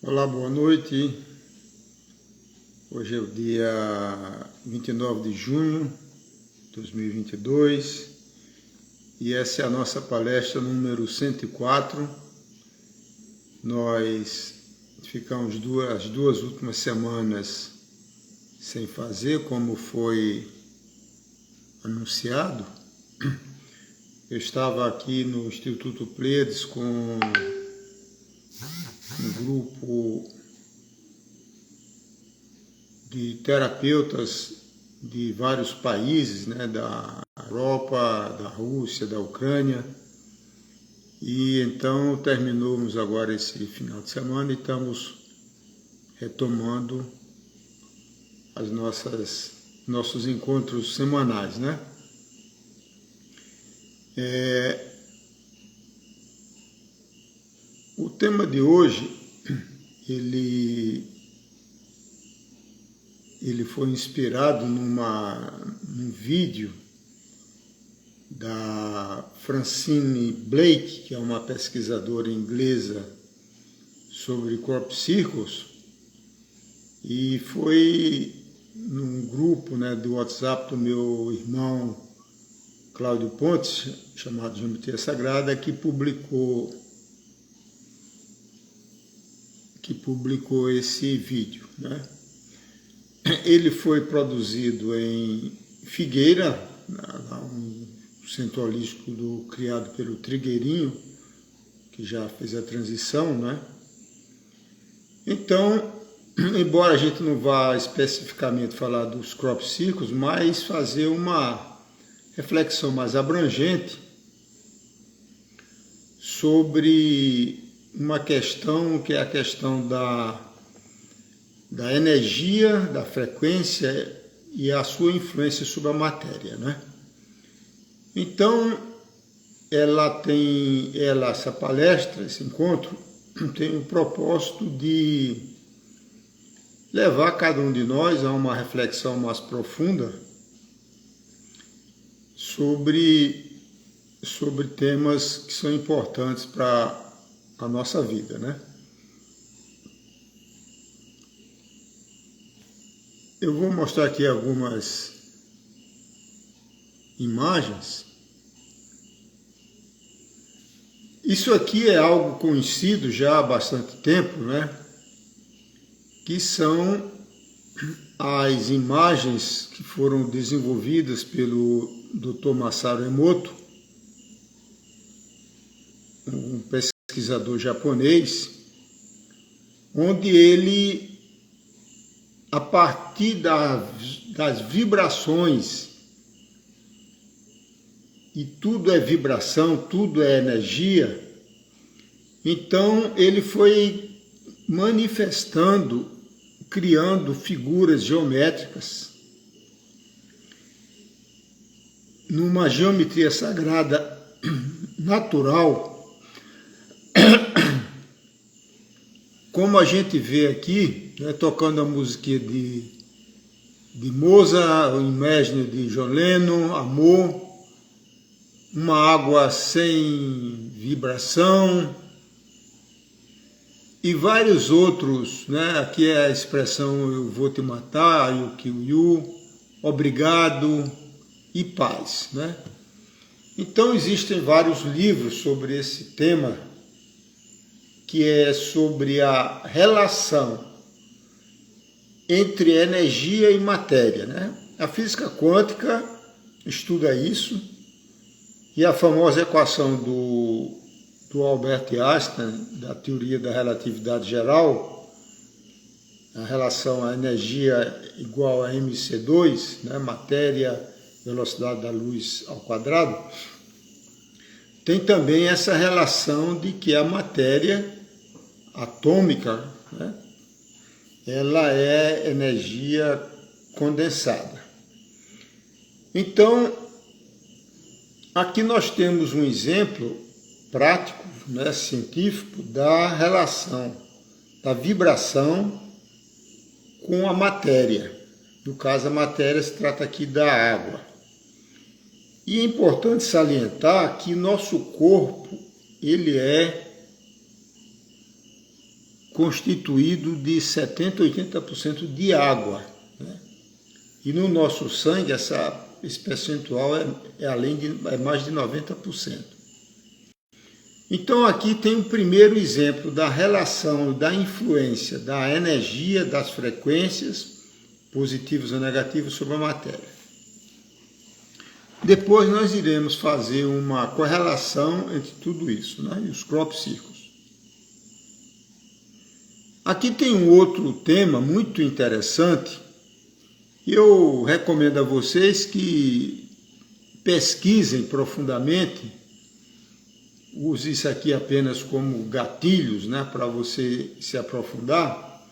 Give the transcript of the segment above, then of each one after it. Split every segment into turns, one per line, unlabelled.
Olá, boa noite. Hoje é o dia 29 de junho de 2022 e essa é a nossa palestra número 104. Nós ficamos as duas últimas semanas sem fazer, como foi anunciado. Eu estava aqui no Instituto Pleiades com um grupo de terapeutas de vários países, da Europa, da Rússia, da Ucrânia. E então terminamos agora esse final de semana e estamos retomando nossos encontros semanais, O tema de hoje, ele foi inspirado num vídeo da Francine Blake, que é uma pesquisadora inglesa sobre Crop Circles, e foi num grupo do WhatsApp do meu irmão Cláudio Pontes, chamado Geometria Sagrada, que publicou esse vídeo. Ele foi produzido em Figueira, um centro holístico criado pelo Trigueirinho, que já fez a transição, Então, embora a gente não vá especificamente falar dos crop circles, mas fazer uma reflexão mais abrangente sobre uma questão que é a questão da energia, da frequência e a sua influência sobre a matéria, Então, essa palestra, esse encontro, tem o propósito de levar cada um de nós a uma reflexão mais profunda sobre temas que são importantes para a nossa vida, Eu vou mostrar aqui algumas imagens. Isso aqui é algo conhecido já há bastante tempo, Que são as imagens que foram desenvolvidas pelo Dr. Masaru Emoto, um pesquisador japonês, onde ele, a partir das vibrações, e tudo é vibração, tudo é energia, então ele foi manifestando, criando figuras geométricas numa geometria sagrada natural, como a gente vê aqui, tocando a musiquinha de Mozart, o Imagine de John Lennon, Amor, uma água sem vibração e vários outros, Aqui é a expressão eu vou te matar, you kill you, obrigado e paz, Então existem vários livros sobre esse tema, que é sobre a relação entre energia e matéria, A física quântica estuda isso, e a famosa equação do Albert Einstein, da teoria da relatividade geral, a relação a energia igual a mc2, matéria, velocidade da luz ao quadrado, tem também essa relação de que a matéria atômica, ela é energia condensada. Então, aqui nós temos um exemplo prático, científico, da relação da vibração com a matéria. No caso, a matéria se trata aqui da água. E é importante salientar que nosso corpo, ele é constituído de 70% a 80% de água, né? E no nosso sangue esse percentual é mais de 90%. Então aqui tem o primeiro exemplo da relação, da influência da energia, das frequências, positivos ou negativos, sobre a matéria. Depois nós iremos fazer uma correlação entre tudo isso, né? E os crop circles. Aqui tem um outro tema muito interessante, e eu recomendo a vocês que pesquisem profundamente. Use isso aqui apenas como gatilhos, né, para você se aprofundar.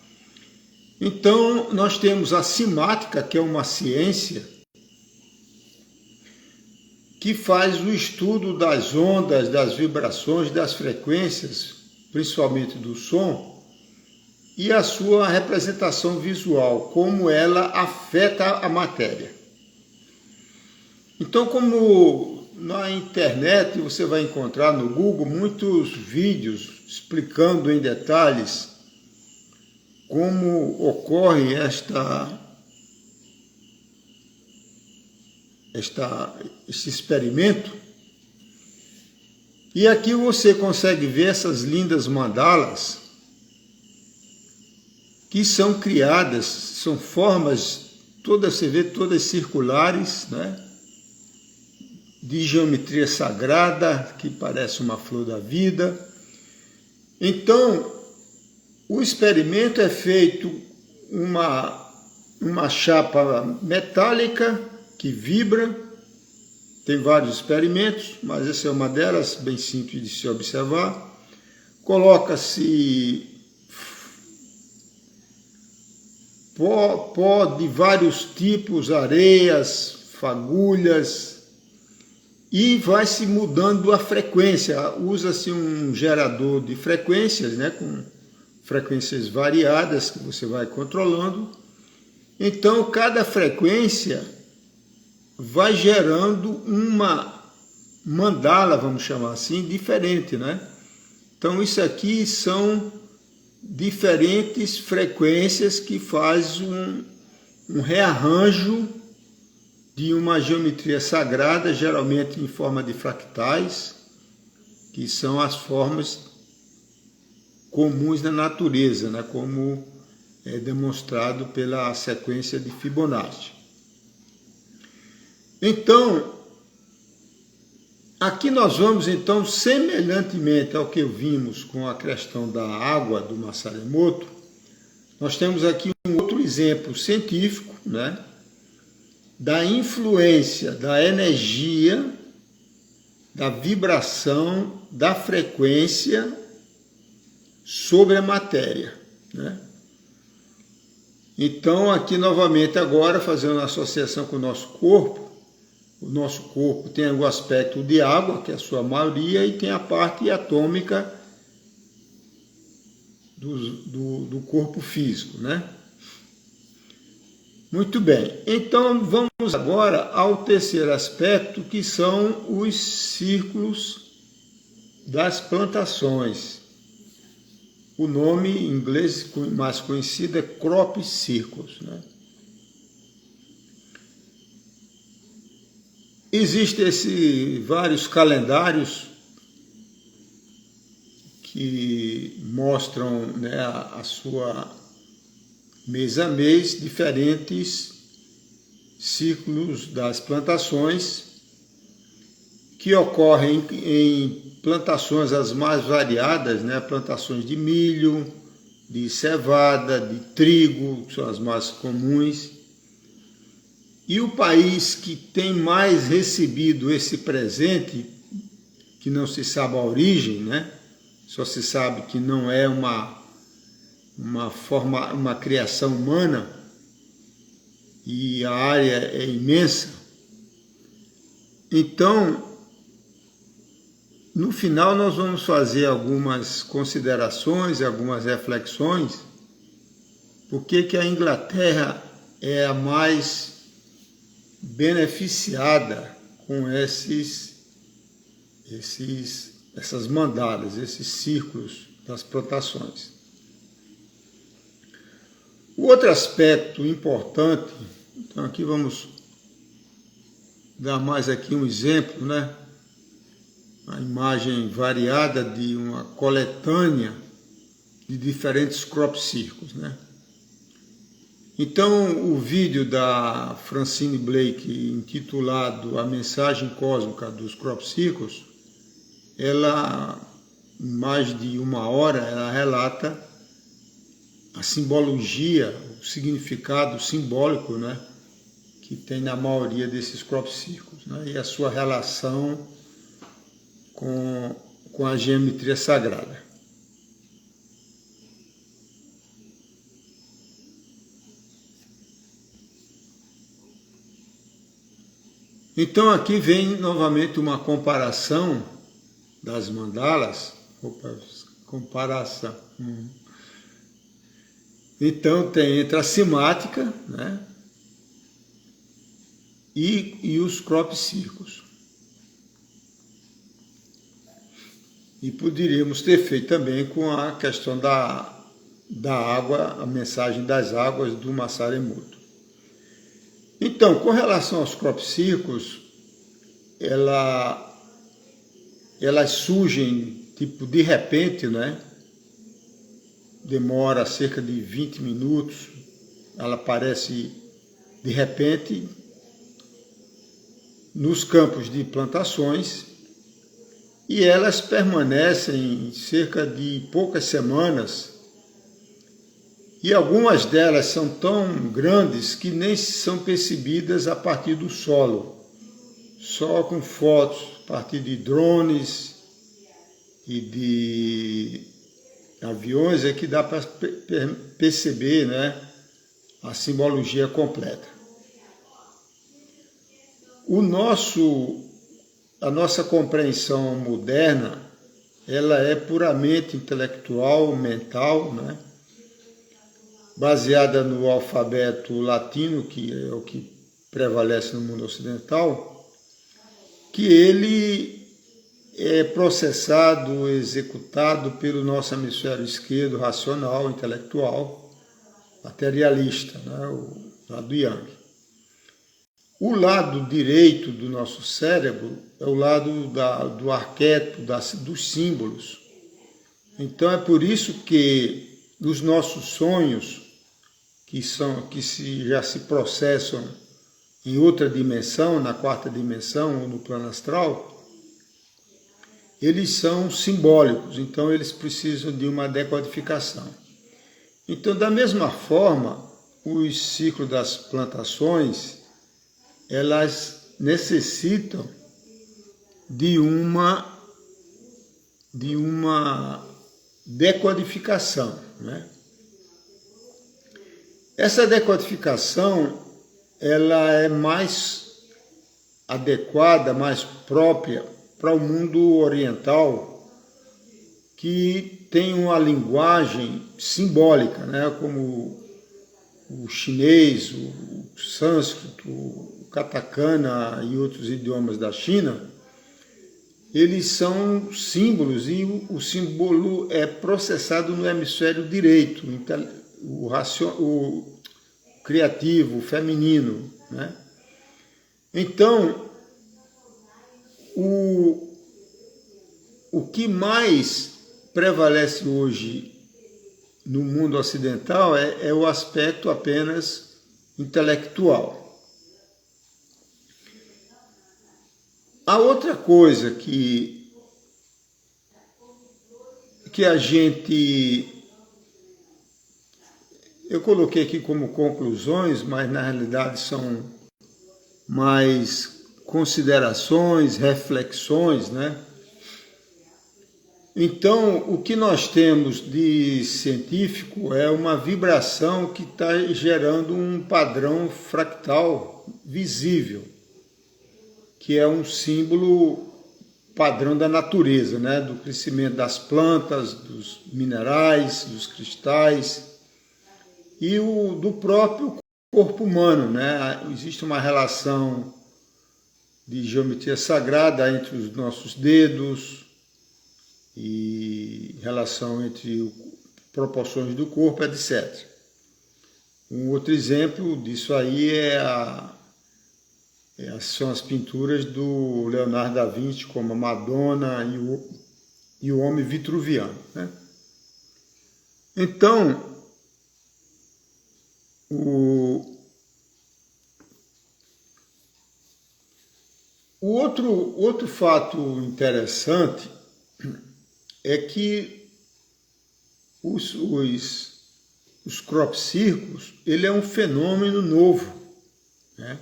Então, nós temos a simática, que é uma ciência que faz o estudo das ondas, das vibrações, das frequências, principalmente do som, e a sua representação visual, como ela afeta a matéria. Então, como na internet você vai encontrar no Google muitos vídeos explicando em detalhes como ocorre esse experimento. E aqui você consegue ver essas lindas mandalas que são criadas, são formas, você vê todas circulares, né? De geometria sagrada, que parece uma flor da vida. Então, o experimento é feito uma chapa metálica que vibra. Tem vários experimentos, mas essa é uma delas, bem simples de se observar. Coloca-se pó de vários tipos, areias, fagulhas, e vai se mudando a frequência. Usa-se um gerador de frequências, né, com frequências variadas que você vai controlando. Então, cada frequência vai gerando uma mandala, vamos chamar assim, diferente, né? Então, isso aqui são diferentes frequências que faz um rearranjo de uma geometria sagrada, geralmente em forma de fractais, que são as formas comuns da natureza, né? Como é demonstrado pela sequência de Fibonacci. Então, aqui nós vamos, então, semelhantemente ao que vimos com a questão da água do Masaru Emoto, nós temos aqui um outro exemplo científico, né, da influência da energia, da vibração, da frequência sobre a matéria, né? Então, aqui novamente agora, fazendo uma associação com o nosso corpo tem o aspecto de água, que é a sua maioria, e tem a parte atômica do corpo físico, né? Muito bem, então vamos agora ao terceiro aspecto, que são os círculos das plantações. O nome em inglês mais conhecido é crop circles, né? Existem vários calendários que mostram, né, a sua mês a mês diferentes ciclos das plantações que ocorrem em plantações as mais variadas, né, plantações de milho, de cevada, de trigo, que são as mais comuns. E o país que tem mais recebido esse presente, que não se sabe a origem, né? Só se sabe que não é uma criação humana, e a área é imensa. Então, no final nós vamos fazer algumas considerações, algumas reflexões, porque que a Inglaterra é a mais beneficiada com essas mandalas, esses círculos das plantações. outro aspecto importante, então aqui vamos dar mais aqui um exemplo, né? A imagem variada de uma coletânea de diferentes crop circles, né? Então, o vídeo da Francine Blake, intitulado A Mensagem Cósmica dos Crop Circles, ela, em mais de 1 hora, ela relata a simbologia, o significado simbólico, né, que tem na maioria desses crop circles, né, e a sua relação com a geometria sagrada. Então aqui vem novamente uma comparação das mandalas. Opa, comparação. Então tem entre a simática, né, e os crop circles. E poderíamos ter feito também com a questão da água, a mensagem das águas do Masaru Emoto. Então, com relação aos crop circles, elas surgem tipo de repente, né? Demora cerca de 20 minutos, ela aparece de repente nos campos de plantações e elas permanecem cerca de poucas semanas. E algumas delas são tão grandes que nem são percebidas a partir do solo. Só com fotos a partir de drones e de aviões é que dá para perceber, né, a simbologia completa. A nossa compreensão moderna, ela é puramente intelectual, mental, né? Baseada no alfabeto latino, que é o que prevalece no mundo ocidental, que ele é processado, executado pelo nosso hemisfério esquerdo, racional, intelectual, materialista, né? O lado Yang. O lado direito do nosso cérebro é o lado do arquétipo, dos símbolos. Então é por isso que os nossos sonhos, que já se processam em outra dimensão, na 4ª dimensão, ou no plano astral, eles são simbólicos, então eles precisam de uma decodificação. Então, da mesma forma, os ciclos das plantações, elas necessitam de uma decodificação, né? Essa decodificação, ela é mais adequada, mais própria para o mundo oriental, que tem uma linguagem simbólica, né? Como o chinês, o sânscrito, o katakana e outros idiomas da China. Eles são símbolos e o símbolo é processado no hemisfério direito, o criativo, o feminino, né? Então, o que mais prevalece hoje no mundo ocidental é o aspecto apenas intelectual. A outra coisa que a gente... Eu coloquei aqui como conclusões, mas na realidade são mais considerações, reflexões, né? Então, o que nós temos de científico é uma vibração que está gerando um padrão fractal visível, que é um símbolo padrão da natureza, né? Do crescimento das plantas, dos minerais, dos cristais e do próprio corpo humano, né? Existe uma relação de geometria sagrada entre os nossos dedos e relação entre proporções do corpo, etc. Um outro exemplo disso aí são as pinturas do Leonardo da Vinci, como a Madonna e o Homem Vitruviano, né? Então, o outro fato interessante é que os crop circles, ele é um fenômeno novo, né?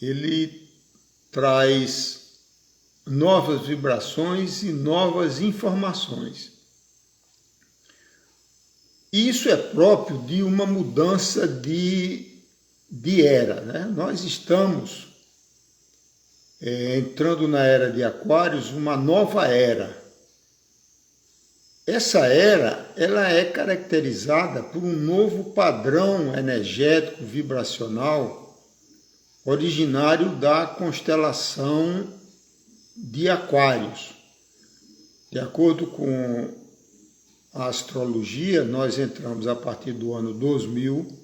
Ele traz novas vibrações e novas informações. Isso é próprio de uma mudança de era, né? Nós estamos entrando na era de Aquários, uma nova era. Essa era, ela é caracterizada por um novo padrão energético, vibracional, originário da constelação de Aquários. De acordo com a astrologia, nós entramos a partir do ano 2000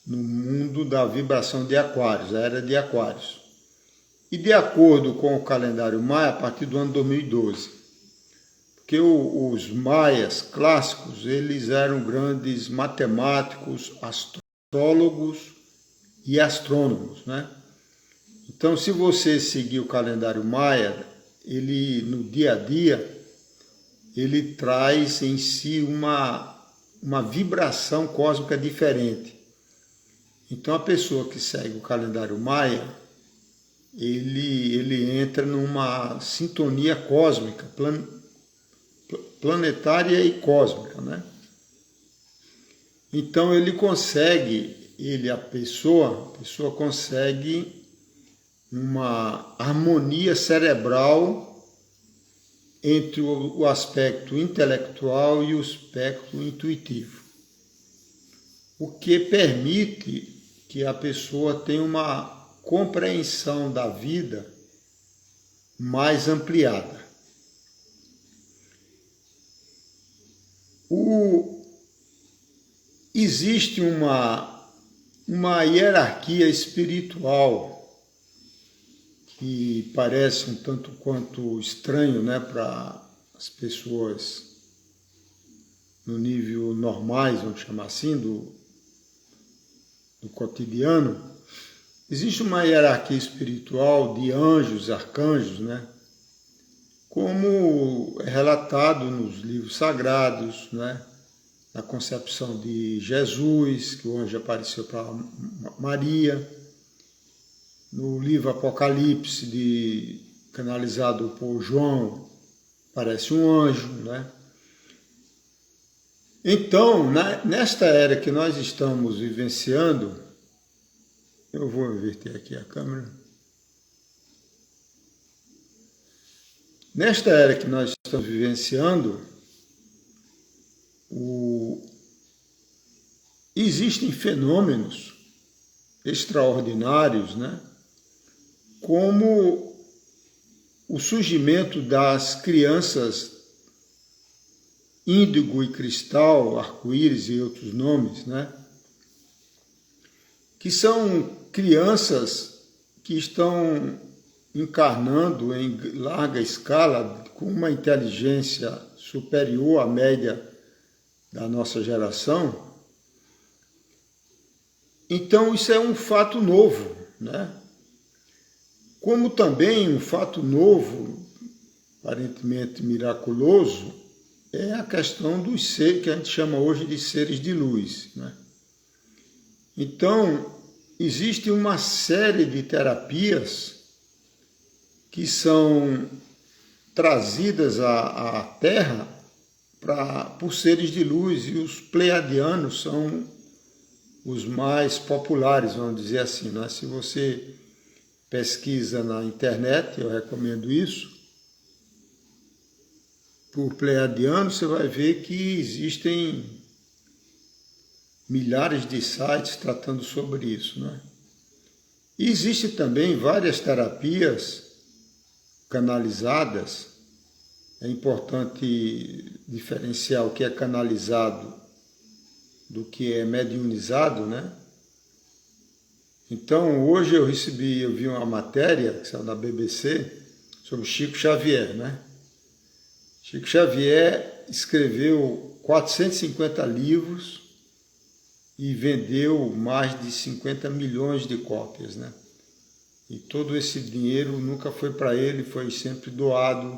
no mundo da vibração de Aquários, a era de Aquários. E de acordo com o calendário maia, a partir do ano 2012. Porque os maias clássicos, eles eram grandes matemáticos, astrólogos e astrônomos, né? Então, se você seguir o calendário maia, ele no dia a dia, ele traz em si uma vibração cósmica diferente. Então, a pessoa que segue o calendário maia, ele entra numa sintonia cósmica, planetária e cósmica, né? Então, ele consegue, a pessoa consegue uma harmonia cerebral entre o aspecto intelectual e o aspecto intuitivo, o que permite que a pessoa tenha uma compreensão da vida mais ampliada. Existe uma hierarquia espiritual que parece um tanto quanto estranho, né, para as pessoas no nível normais, vamos chamar assim, do cotidiano. Existe uma hierarquia espiritual de anjos, arcanjos, né, como é relatado nos livros sagrados, né, na concepção de Jesus, que o anjo apareceu para Maria, no livro Apocalipse, canalizado por João, parece um anjo, né? Então, nesta era que nós estamos vivenciando, eu vou inverter aqui a câmera. Nesta era que nós estamos vivenciando, existem fenômenos extraordinários, né? Como o surgimento das crianças índigo e cristal, arco-íris e outros nomes, né? Que são crianças que estão encarnando em larga escala com uma inteligência superior à média da nossa geração. Então isso é um fato novo, né? Como também um fato novo, aparentemente miraculoso, é a questão dos seres que a gente chama hoje de seres de luz, né? Então, existe uma série de terapias que são trazidas à Terra por seres de luz, e os pleiadianos são os mais populares, vamos dizer assim, né? Se você pesquisa na internet, eu recomendo isso, por pleiadiano, você vai ver que existem milhares de sites tratando sobre isso, né? E existe também várias terapias canalizadas. É importante diferenciar o que é canalizado do que é mediunizado, né? Então, hoje eu vi uma matéria que saiu na BBC sobre Chico Xavier, né? Chico Xavier escreveu 450 livros e vendeu mais de 50 milhões de cópias, né? E todo esse dinheiro nunca foi para ele, foi sempre doado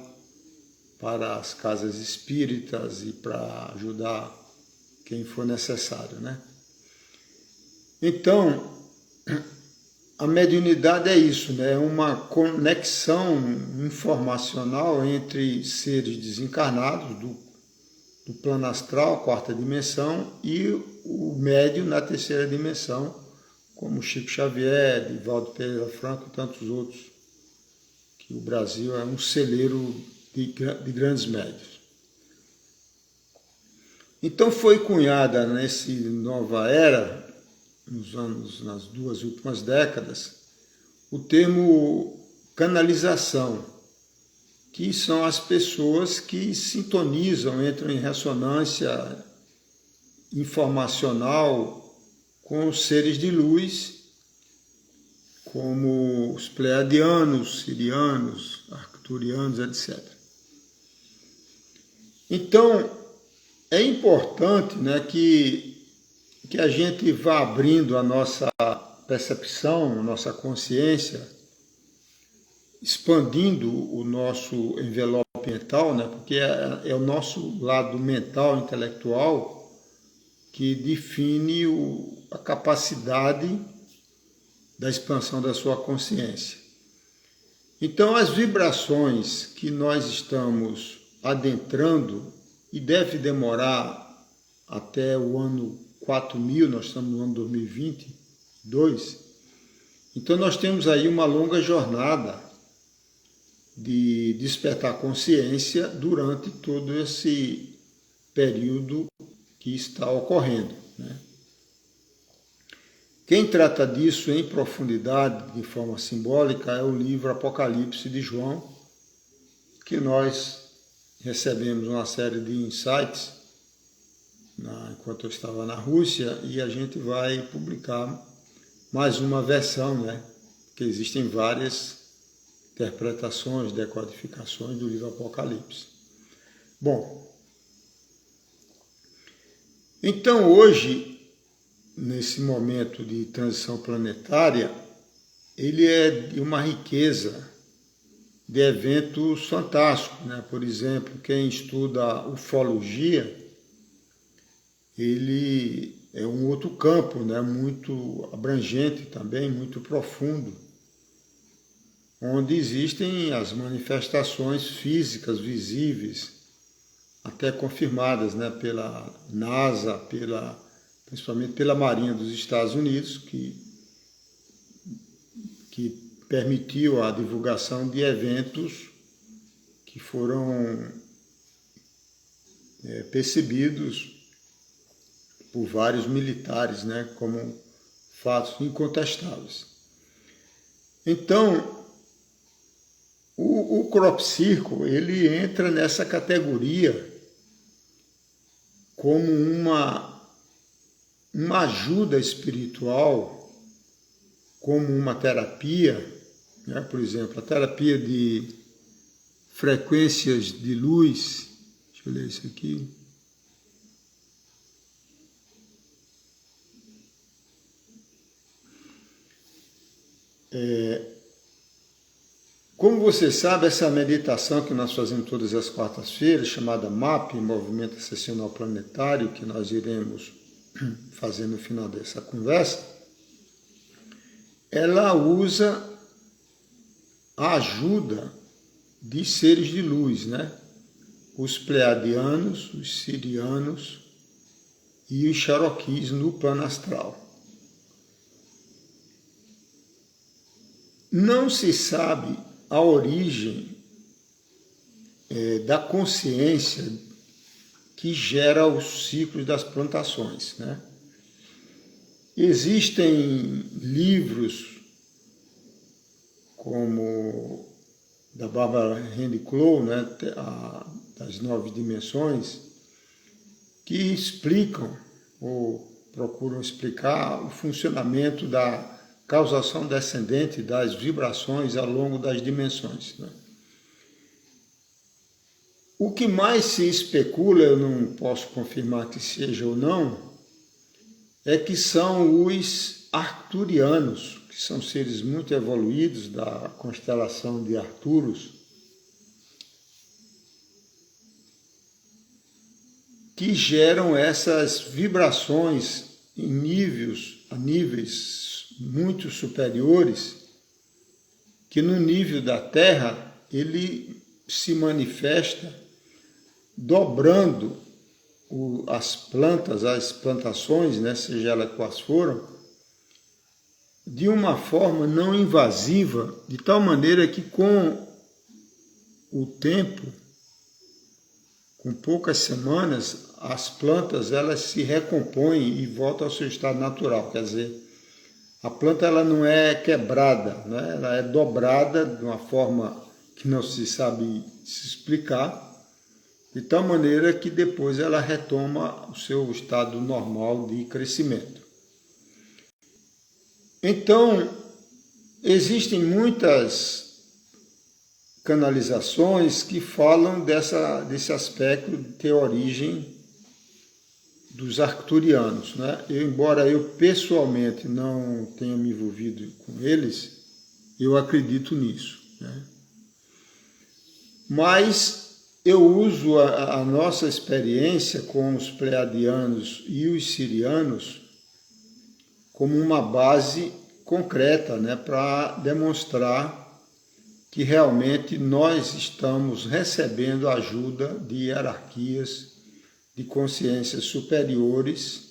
para as casas espíritas e para ajudar quem for necessário, né? Então, a mediunidade é isso, né? É uma conexão informacional entre seres desencarnados do plano astral, quarta dimensão, e o médium na terceira dimensão, como Chico Xavier, Divaldo Pereira Franco e tantos outros, que o Brasil é um celeiro de grandes médiuns. Então foi cunhada nessa nova era, nas 2 últimas décadas, o termo canalização, que são as pessoas que sintonizam, entram em ressonância informacional com os seres de luz, como os pleiadianos, sirianos, arcturianos, etc. Então, é importante, né, que a gente vá abrindo a nossa percepção, a nossa consciência, expandindo o nosso envelope mental, né, porque é o nosso lado mental, intelectual, que define a capacidade da expansão da sua consciência. Então, as vibrações que nós estamos adentrando, e deve demorar até o ano 4000, nós estamos no ano 2022, então nós temos aí uma longa jornada de despertar consciência durante todo esse período que está ocorrendo, né? Quem trata disso em profundidade, de forma simbólica, é o livro Apocalipse de João, que nós recebemos uma série de insights enquanto eu estava na Rússia, e a gente vai publicar mais uma versão, né? Porque existem várias interpretações, decodificações do livro Apocalipse. Bom, então hoje, nesse momento de transição planetária, ele é de uma riqueza de eventos fantásticos, né? Por exemplo, quem estuda ufologia, ele é um outro campo, né? Muito abrangente também, muito profundo, onde existem as manifestações físicas visíveis, até confirmadas, né? Pela NASA, principalmente pela Marinha dos Estados Unidos, que permitiu a divulgação de eventos que foram percebidos por vários militares, né, como fatos incontestáveis. Então, o crop circle, ele entra nessa categoria como uma ajuda espiritual, como uma terapia, né? Por exemplo, a terapia de frequências de luz, deixa eu ler isso aqui. Como você sabe, essa meditação que nós fazemos todas as quartas-feiras, chamada MAP, Movimento Ascensional Planetário, que nós iremos fazer no final dessa conversa, ela usa a ajuda de seres de luz, né? Os pleiadianos, os sirianos e os cherokees no plano astral. Não se sabe a origem da consciência que gera os ciclos das plantações, né? Existem livros como da Barbara Henry Clough, né, das 9 dimensões, que explicam ou procuram explicar o funcionamento da causação descendente das vibrações ao longo das dimensões, né? O que mais se especula, eu não posso confirmar que seja ou não, é que são os arcturianos, que são seres muito evoluídos da constelação de Arcturus, que geram essas vibrações a níveis muito superiores, que no nível da Terra ele se manifesta dobrando as plantas, as plantações, né, seja elas quais foram, de uma forma não invasiva, de tal maneira que com o tempo, com poucas semanas, as plantas elas se recompõem e voltam ao seu estado natural. Quer dizer, a planta ela não é quebrada, né? Ela é dobrada de uma forma que não se sabe se explicar, de tal maneira que depois ela retoma o seu estado normal de crescimento. Então, existem muitas canalizações que falam desse aspecto de ter origem dos arcturianos, né? Embora eu pessoalmente não tenha me envolvido com eles, eu acredito nisso, né? Mas eu uso a nossa experiência com os pleiadianos e os sirianos como uma base concreta, né, para demonstrar que realmente nós estamos recebendo a ajuda de hierarquias de consciências superiores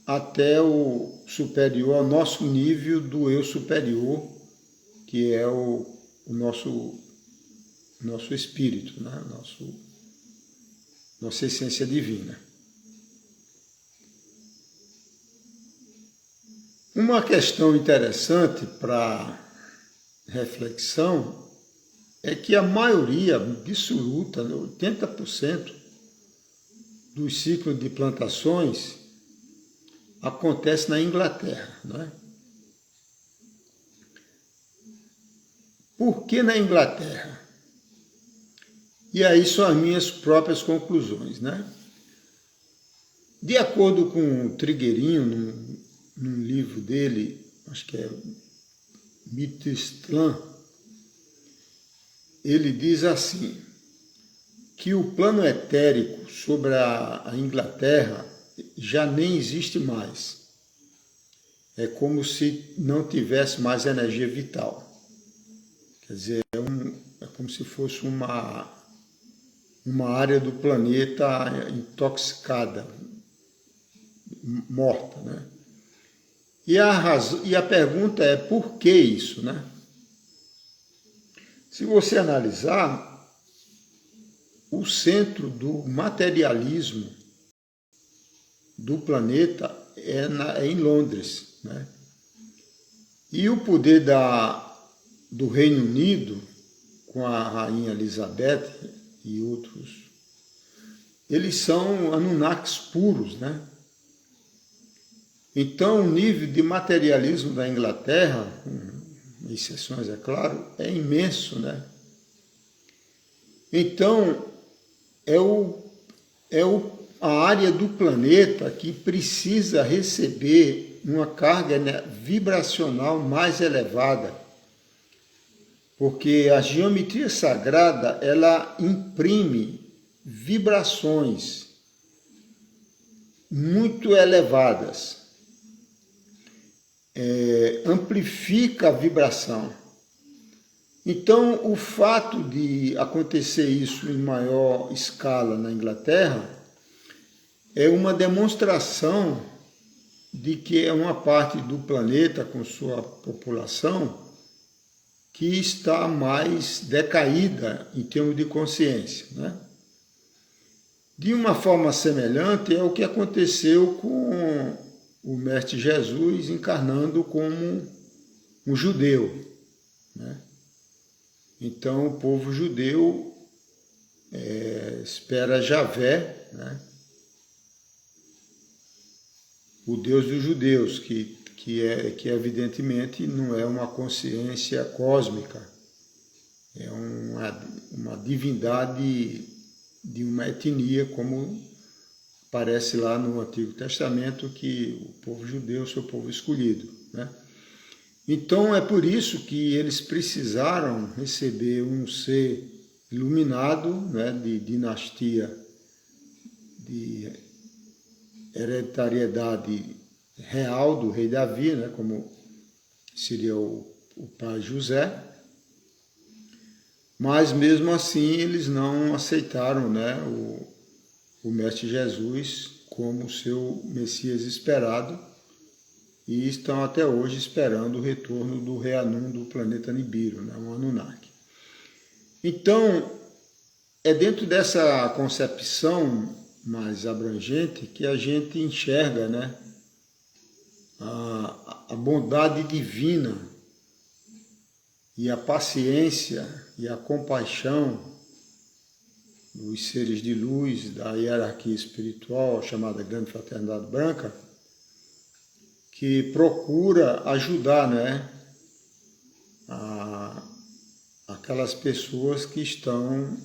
até o superior ao nosso nível do eu superior, que é o nosso espírito, né? Nossa essência divina. Uma questão interessante para reflexão é que a maioria absoluta, 80% dos ciclos de plantações acontece na Inglaterra, né? Por que na Inglaterra? E aí são as minhas próprias conclusões, né? De acordo com o Trigueirinho, num livro dele, acho que é Mitistlan, ele diz assim, que o plano etérico sobre a Inglaterra já nem existe mais. É como se não tivesse mais energia vital. Quer dizer, é como se fosse uma área do planeta intoxicada, morta, né? E a pergunta é, por que isso, né? Se você analisar, o centro do materialismo do planeta é em Londres, né? E o poder do Reino Unido, com a Rainha Elizabeth e outros, eles são Anunnakis puros, né? Então, o nível de materialismo da Inglaterra, com exceções, é claro, é imenso, né? Então, a área do planeta que precisa receber uma carga vibracional mais elevada, porque a geometria sagrada, ela imprime vibrações muito elevadas, amplifica a vibração. Então, o fato de acontecer isso em maior escala na Inglaterra é uma demonstração de que é uma parte do planeta com sua população que está mais decaída em termos de consciência, né? De uma forma semelhante é o que aconteceu com o Mestre Jesus encarnando como um judeu, né? Então o povo judeu espera Javé, né, o Deus dos judeus, que evidentemente não é uma consciência cósmica, é uma divindade de uma etnia, como aparece lá no Antigo Testamento, que o povo judeu é o seu povo escolhido, né? Então é por isso que eles precisaram receber um ser iluminado, né, de dinastia, de hereditariedade real do rei Davi, né, como seria o pai José, mas mesmo assim eles não aceitaram, né, o Mestre Jesus como seu Messias esperado, e estão até hoje esperando o retorno do rei Anum do planeta Nibiru, né, o Anunnaki. Então, é dentro dessa concepção mais abrangente que a gente enxerga, né, a bondade divina e a paciência e a compaixão dos seres de luz da hierarquia espiritual, chamada Grande Fraternidade Branca, que procura ajudar, né, aquelas pessoas que estão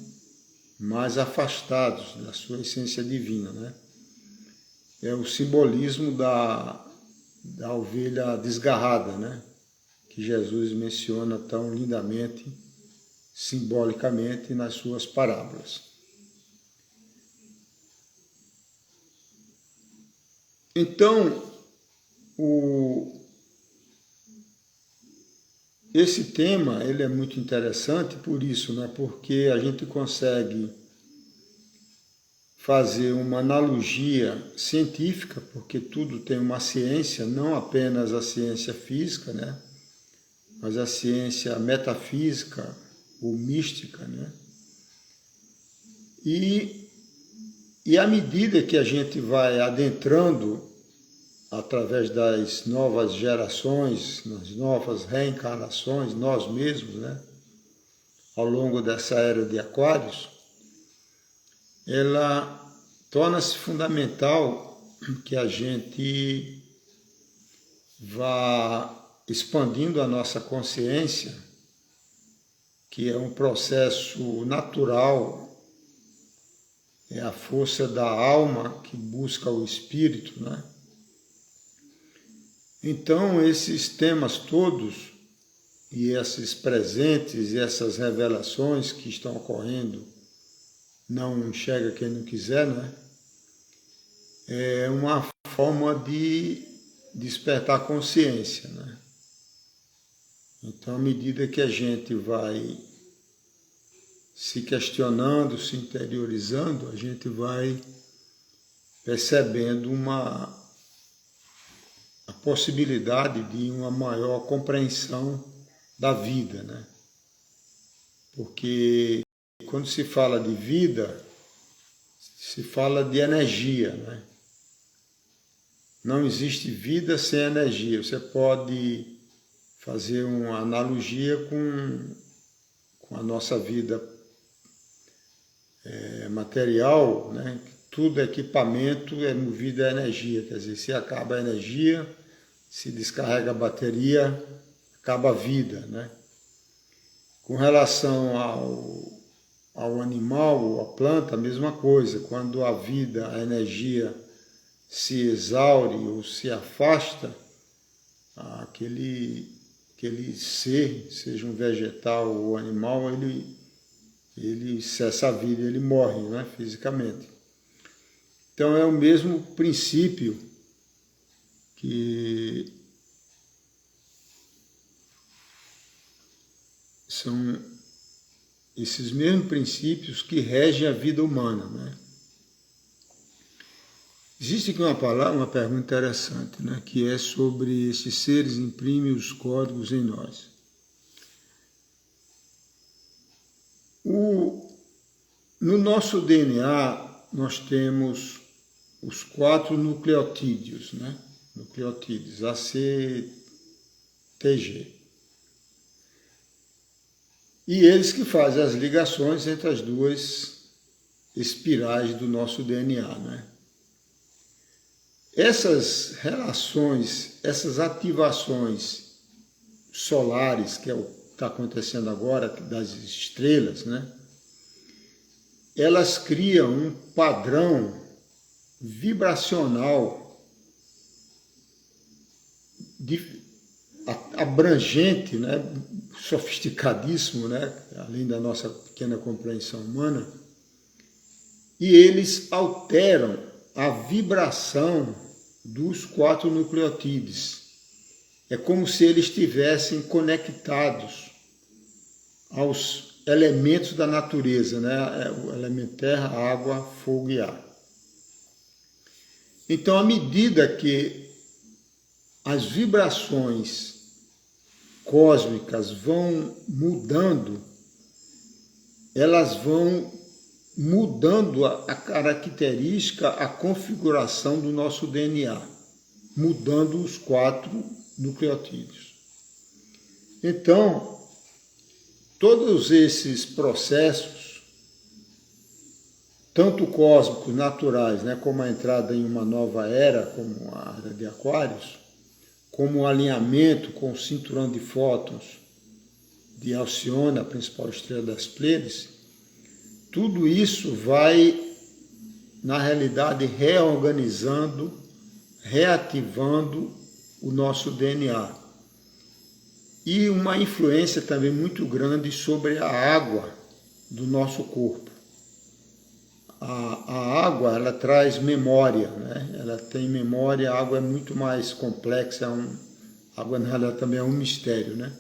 mais afastados da sua essência divina, né? É o simbolismo da ovelha desgarrada, né, que Jesus menciona tão lindamente, simbolicamente, nas suas parábolas. Então, esse tema ele é muito interessante por isso, né, porque a gente consegue fazer uma analogia científica, porque tudo tem uma ciência, não apenas a ciência física, né, mas a ciência metafísica ou mística, né? E à medida que a gente vai adentrando através das novas gerações, nas novas reencarnações, nós mesmos, né, ao longo dessa era de Aquários, ela torna-se fundamental que a gente vá expandindo a nossa consciência, que é um processo natural, é a força da alma que busca o espírito, né? Então, esses temas todos, e esses presentes, e essas revelações que estão ocorrendo, não enxerga quem não quiser, né? É uma forma de despertar consciência, né? Então, à medida que a gente vai se questionando, se interiorizando, a gente vai percebendo a possibilidade de uma maior compreensão da vida, né? Porque quando se fala de vida, se fala de energia, né? Não existe vida sem energia. Você pode fazer uma analogia com a nossa vida material, né? Tudo equipamento é movido a energia, quer dizer, se acaba a energia, se descarrega a bateria, acaba a vida, né? Com relação ao animal, à planta, a mesma coisa. Quando a vida, a energia se exaure ou se afasta, aquele ser, seja um vegetal ou animal, ele cessa a vida, ele morre, né, fisicamente. Então é o mesmo princípio que são esses mesmos princípios que regem a vida humana, né? Existe aqui uma pergunta interessante, né, que é sobre esses seres imprimem os códigos em nós. No nosso DNA, nós temos os 4 nucleotídeos, né? Nucleotídeos, ACTG. E eles que fazem as ligações entre as duas espirais do nosso DNA, né? Essas relações, essas ativações solares, que é o que está acontecendo agora, das estrelas, né? Elas criam um padrão vibracional abrangente, né? Sofisticadíssimo, né? Além da nossa pequena compreensão humana, e eles alteram a vibração dos 4 nucleotídeos. É como se eles estivessem conectados aos elementos da natureza, né? O elemento terra, água, fogo e ar. Então, à medida que as vibrações cósmicas vão mudando, elas vão mudando a característica, a configuração do nosso DNA, mudando os 4 nucleotídeos. Então, todos esses processos, tanto cósmicos, naturais, né, como a entrada em uma nova era, como a era de Aquários, como o alinhamento com o cinturão de fótons de Alcione, a principal estrela das Pleiades, tudo isso vai, na realidade, reorganizando, reativando o nosso DNA. E uma influência também muito grande sobre a água do nosso corpo. A água, ela traz memória, né? Ela tem memória, a água é muito mais complexa, a água na realidade também é um mistério, né?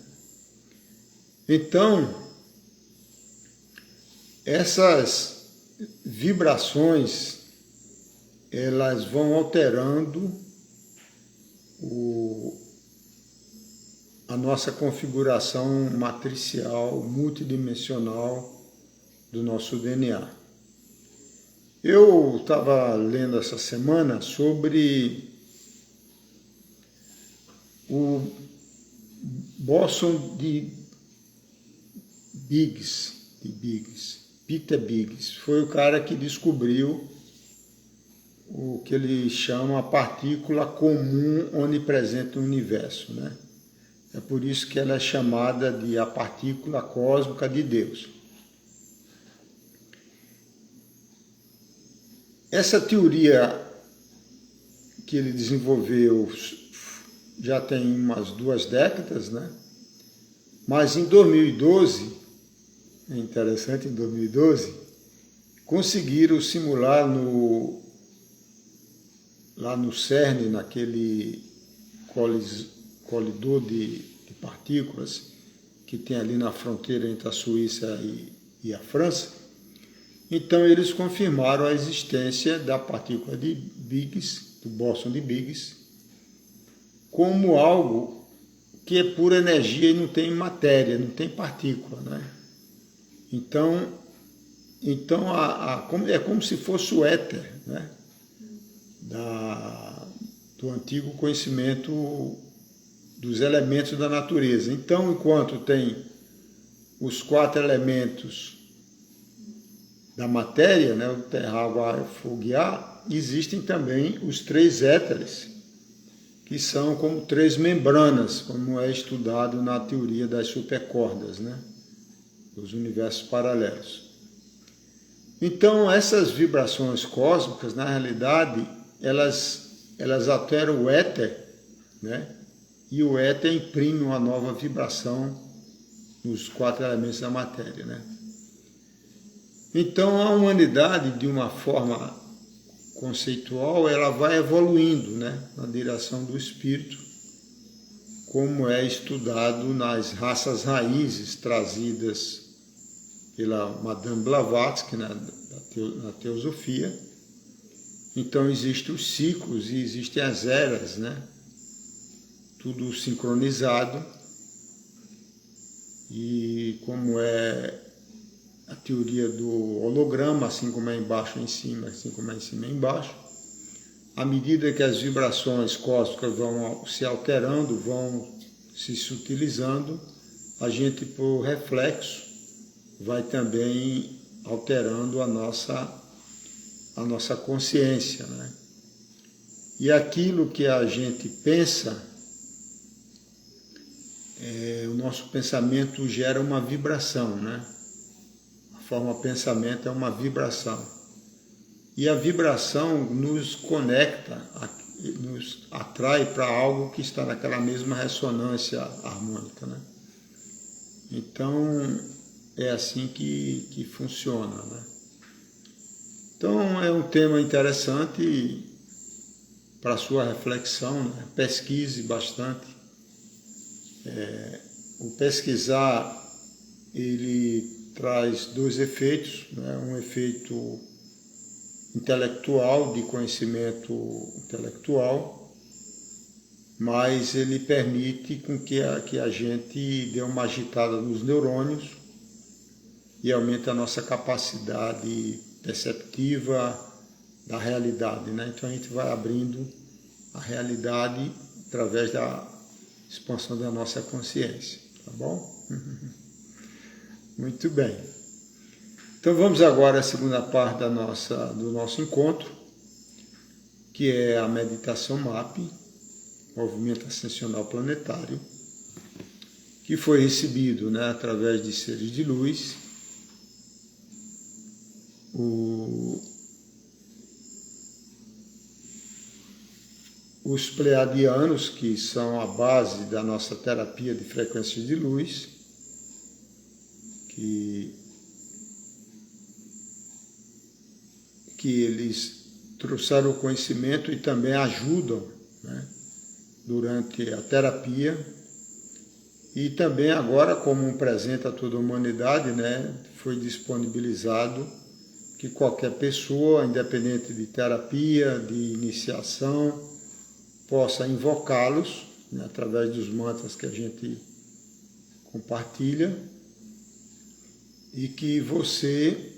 Então, essas vibrações, elas vão alterando a nossa configuração matricial, multidimensional do nosso DNA. Eu estava lendo essa semana sobre o bóson de Biggs, Peter Biggs. Foi o cara que descobriu o que ele chama a partícula comum onipresente no universo, né? É por isso que ela é chamada de a partícula cósmica de Deus. Essa teoria que ele desenvolveu já tem umas 2 décadas, né? Mas em 2012, é interessante, em 2012, conseguiram simular lá no CERN, naquele colidor de partículas que tem ali na fronteira entre a Suíça e a França. Então eles confirmaram a existência da partícula de Biggs, do bóson de Biggs, como algo que é pura energia e não tem matéria, não tem partícula, né? Então é como se fosse o éter, né? Do antigo conhecimento dos elementos da natureza. Então, enquanto tem os 4 elementos da matéria, né, o terra, água, ar, fogo e ar, existem também os 3 éteres, que são como 3 membranas, como é estudado na teoria das supercordas, né, dos universos paralelos. Então, essas vibrações cósmicas, na realidade, elas alteram o éter, né, e o éter imprime uma nova vibração nos 4 elementos da matéria, né. Então, a humanidade, de uma forma conceitual, ela vai evoluindo, né, na direção do espírito, como é estudado nas raças raízes trazidas pela Madame Blavatsky na teosofia. Então, existem os ciclos e existem as eras, né, tudo sincronizado, e como é a teoria do holograma, assim como é embaixo é em cima, assim como é em cima é embaixo, à medida que as vibrações cósmicas vão se alterando, vão se sutilizando, a gente, por reflexo, vai também alterando a nossa consciência, né? E aquilo que a gente pensa, o nosso pensamento gera uma vibração, né? A forma pensamento é uma vibração. E a vibração nos conecta, nos atrai para algo que está naquela mesma ressonância harmônica, né? Então, é assim que funciona, né? Então, é um tema interessante para a sua reflexão, né? Pesquise bastante. O pesquisar, ele traz dois efeitos, né? Um efeito intelectual, de conhecimento intelectual, mas ele permite com que a gente dê uma agitada nos neurônios e aumente a nossa capacidade perceptiva da realidade, né? Então a gente vai abrindo a realidade através da expansão da nossa consciência, tá bom? Muito bem. Então vamos agora à segunda parte do nosso encontro, que é a meditação MAP, Movimento Ascensional Planetário, que foi recebido, né, através de seres de luz. Os pleiadianos, que são a base da nossa terapia de frequências de luz, que eles trouxeram o conhecimento e também ajudam, né, durante a terapia. E também agora, como um presente a toda a humanidade, né, foi disponibilizado que qualquer pessoa, independente de terapia, de iniciação, possa invocá-los, né, através dos mantras que a gente compartilha, e que você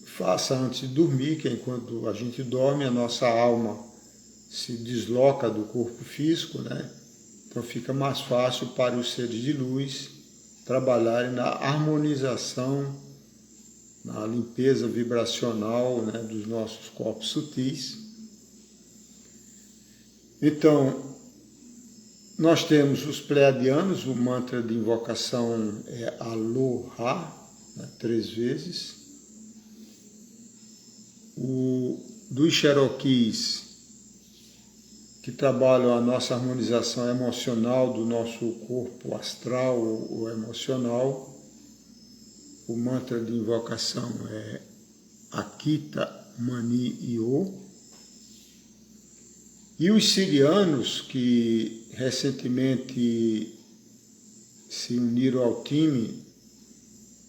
faça antes de dormir, que enquanto a gente dorme, a nossa alma se desloca do corpo físico, né? Então fica mais fácil para os seres de luz trabalharem na harmonização, na limpeza vibracional, né, dos nossos corpos sutis. Então, nós temos os pleiadianos, o mantra de invocação é Aloha, né, 3 vezes. Dos Cherokees, que trabalham a nossa harmonização emocional do nosso corpo astral ou emocional, o mantra de invocação é Akita Mani Io. E os sirianos, que recentemente se uniram ao time,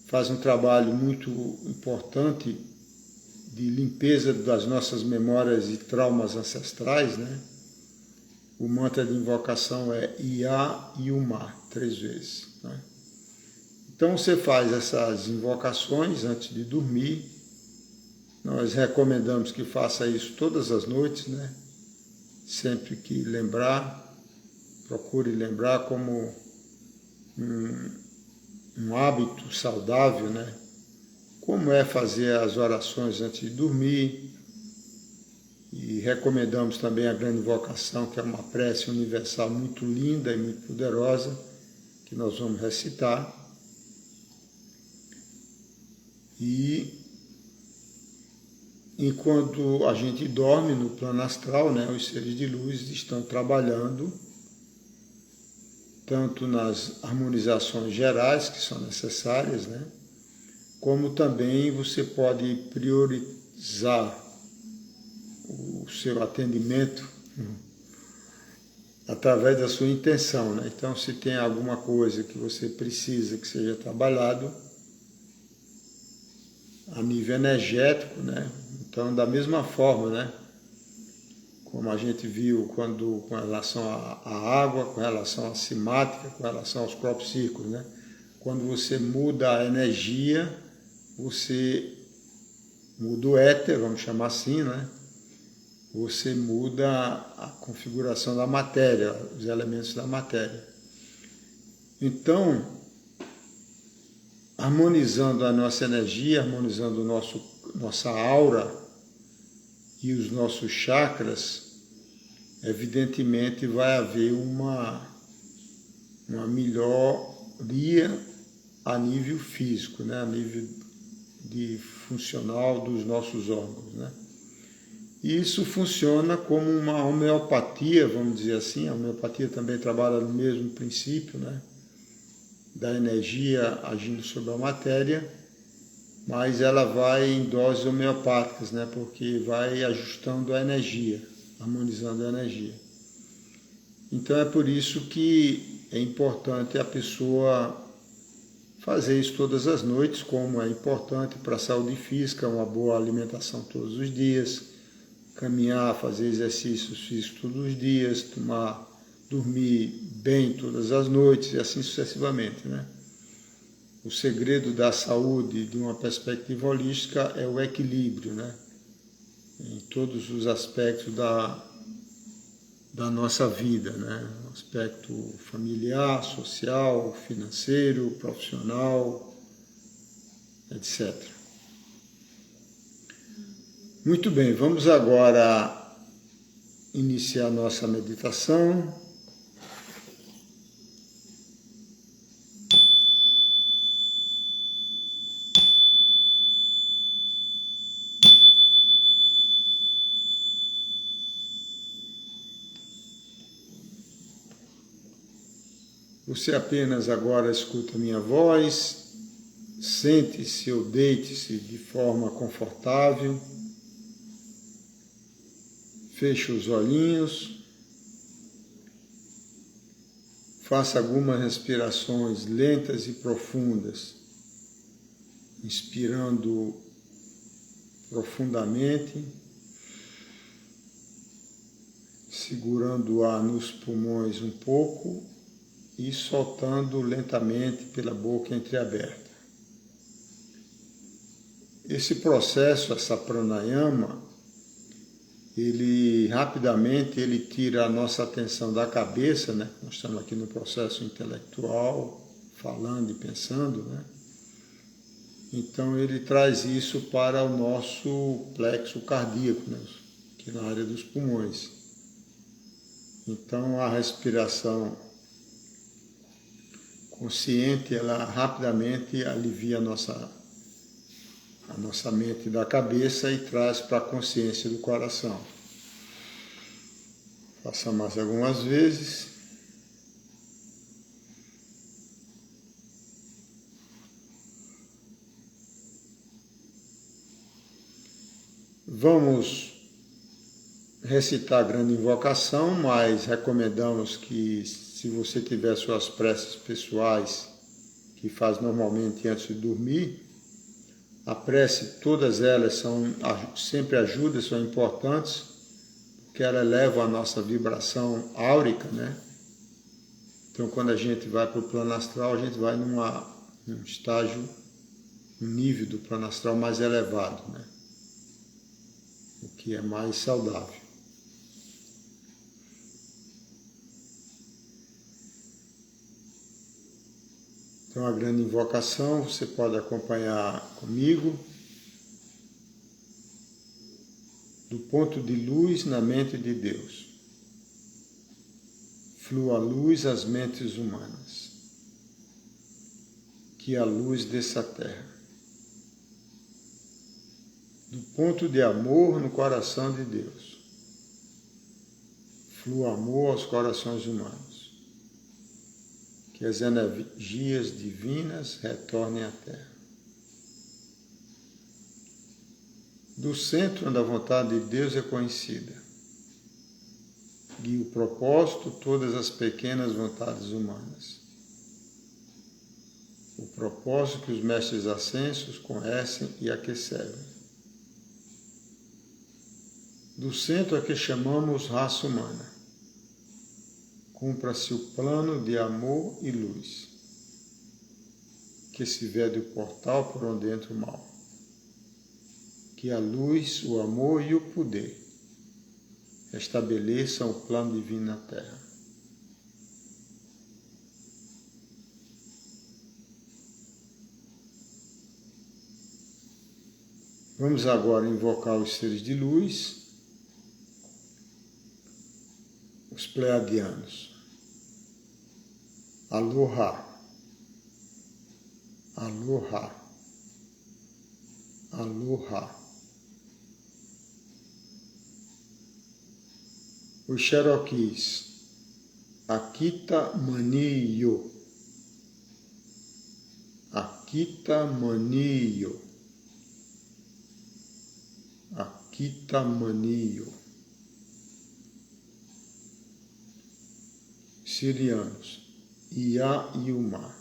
fazem um trabalho muito importante de limpeza das nossas memórias e traumas ancestrais, né? O mantra de invocação é Ia Yuma, 3 vezes, né? Então você faz essas invocações antes de dormir. Nós recomendamos que faça isso todas as noites, né? Sempre que lembrar, procure lembrar como um hábito saudável, né? Como é fazer as orações antes de dormir. E recomendamos também a grande invocação, que é uma prece universal muito linda e muito poderosa, que nós vamos recitar. E enquanto a gente dorme no plano astral, né, os seres de luz estão trabalhando tanto nas harmonizações gerais que são necessárias, né, como também você pode priorizar o seu atendimento através da sua intenção, né? Então, se tem alguma coisa que você precisa que seja trabalhado a nível energético, né? Então, da mesma forma, né, como a gente viu com relação à água, com relação à cimática, com relação aos próprios círculos, né? Quando você muda a energia, você muda o éter, vamos chamar assim, né? Você muda a configuração da matéria, os elementos da matéria. Então, harmonizando a nossa energia, harmonizando nossa aura e os nossos chakras, evidentemente vai haver uma melhoria a nível físico, né? A nível de funcional dos nossos órgãos, né? E isso funciona como uma homeopatia, vamos dizer assim. A homeopatia também trabalha no mesmo princípio, né? Da energia agindo sobre a matéria, mas ela vai em doses homeopáticas, né? Porque vai ajustando a energia, harmonizando a energia. Então é por isso que é importante a pessoa fazer isso todas as noites, como é importante para a saúde física, uma boa alimentação todos os dias, caminhar, fazer exercícios físicos todos os dias, dormir bem todas as noites e assim sucessivamente, né? O segredo da saúde de uma perspectiva holística é o equilíbrio, né? Em todos os aspectos da nossa vida, né? O aspecto familiar, social, financeiro, profissional, etc. Muito bem, vamos agora iniciar nossa meditação. Você apenas agora escuta a minha voz, sente-se ou deite-se de forma confortável, feche os olhinhos, faça algumas respirações lentas e profundas, inspirando profundamente, segurando o ar nos pulmões um pouco e soltando lentamente pela boca entreaberta. Esse processo, essa pranayama, ele rapidamente tira a nossa atenção da cabeça, né? Nós estamos aqui no processo intelectual, falando e pensando, né? Então ele traz isso para o nosso plexo cardíaco, né? Aqui na área dos pulmões. Então a respiração consciente, ela rapidamente alivia a nossa mente da cabeça e traz para a consciência do coração. Faça mais algumas vezes. Vamos recitar a grande invocação, mas recomendamos que, se você tiver suas preces pessoais, que faz normalmente antes de dormir, a prece, todas elas sempre ajudam, são importantes, porque elas elevam a nossa vibração áurica, né? Então, quando a gente vai para o plano astral, a gente vai num estágio, um nível do plano astral mais elevado, né? O que é mais saudável. Então, a grande invocação, você pode acompanhar comigo. Do ponto de luz na mente de Deus, flua a luz às mentes humanas, que é a luz dessa terra. Do ponto de amor no coração de Deus, flua amor aos corações humanos, que as energias divinas retornem à terra. Do centro onde a vontade de Deus é conhecida, guia o propósito todas as pequenas vontades humanas. O propósito que os mestres ascensos conhecem e a que servem. Do centro a que chamamos raça humana, cumpra-se o plano de amor e luz, que se vede o portal por onde entra o mal. Que a luz, o amor e o poder estabeleçam o plano divino na Terra. Vamos agora invocar os seres de luz. os pleiadianos. Aloha, aloha, aloha. Os Cherokees, Akita Maniyo, Akita Maniyo, Akita Maniyo. Sirianos, Ia Yuma,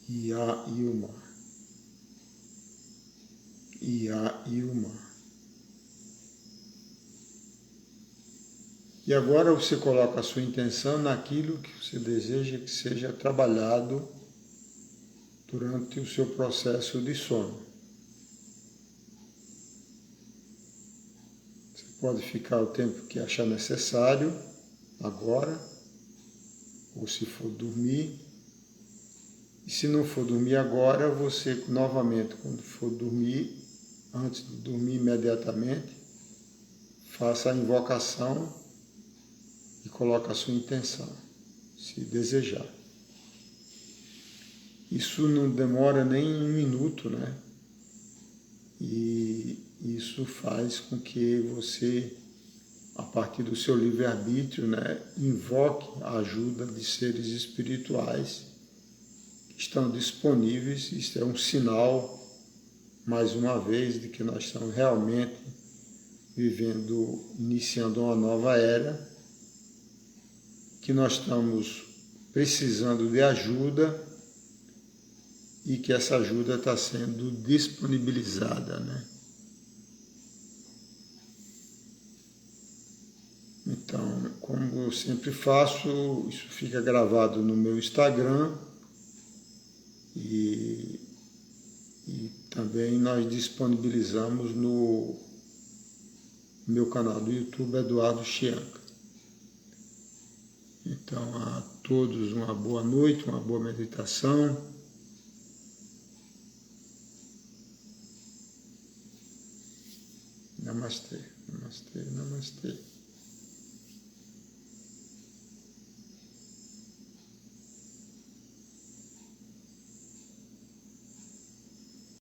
Ia Yuma, Ia Yuma. E agora você coloca a sua intenção naquilo que você deseja que seja trabalhado durante o seu processo de sono. Você pode ficar o tempo que achar necessário, agora, ou se for dormir. E se não for dormir agora, você novamente, quando for dormir, antes de dormir imediatamente, faça a invocação e coloque a sua intenção, se desejar. Isso não demora nem 1 minuto, né? E isso faz com que você, a partir do seu livre-arbítrio, né, invoque a ajuda de seres espirituais que estão disponíveis. Isso é um sinal, mais uma vez, de que nós estamos realmente iniciando uma nova era, que nós estamos precisando de ajuda e que essa ajuda está sendo disponibilizada, né? Então, como eu sempre faço, isso fica gravado no meu Instagram e também nós disponibilizamos no meu canal do YouTube, Eduardo Chianca. Então, a todos uma boa noite, uma boa meditação. Namastê, namastê, namastê.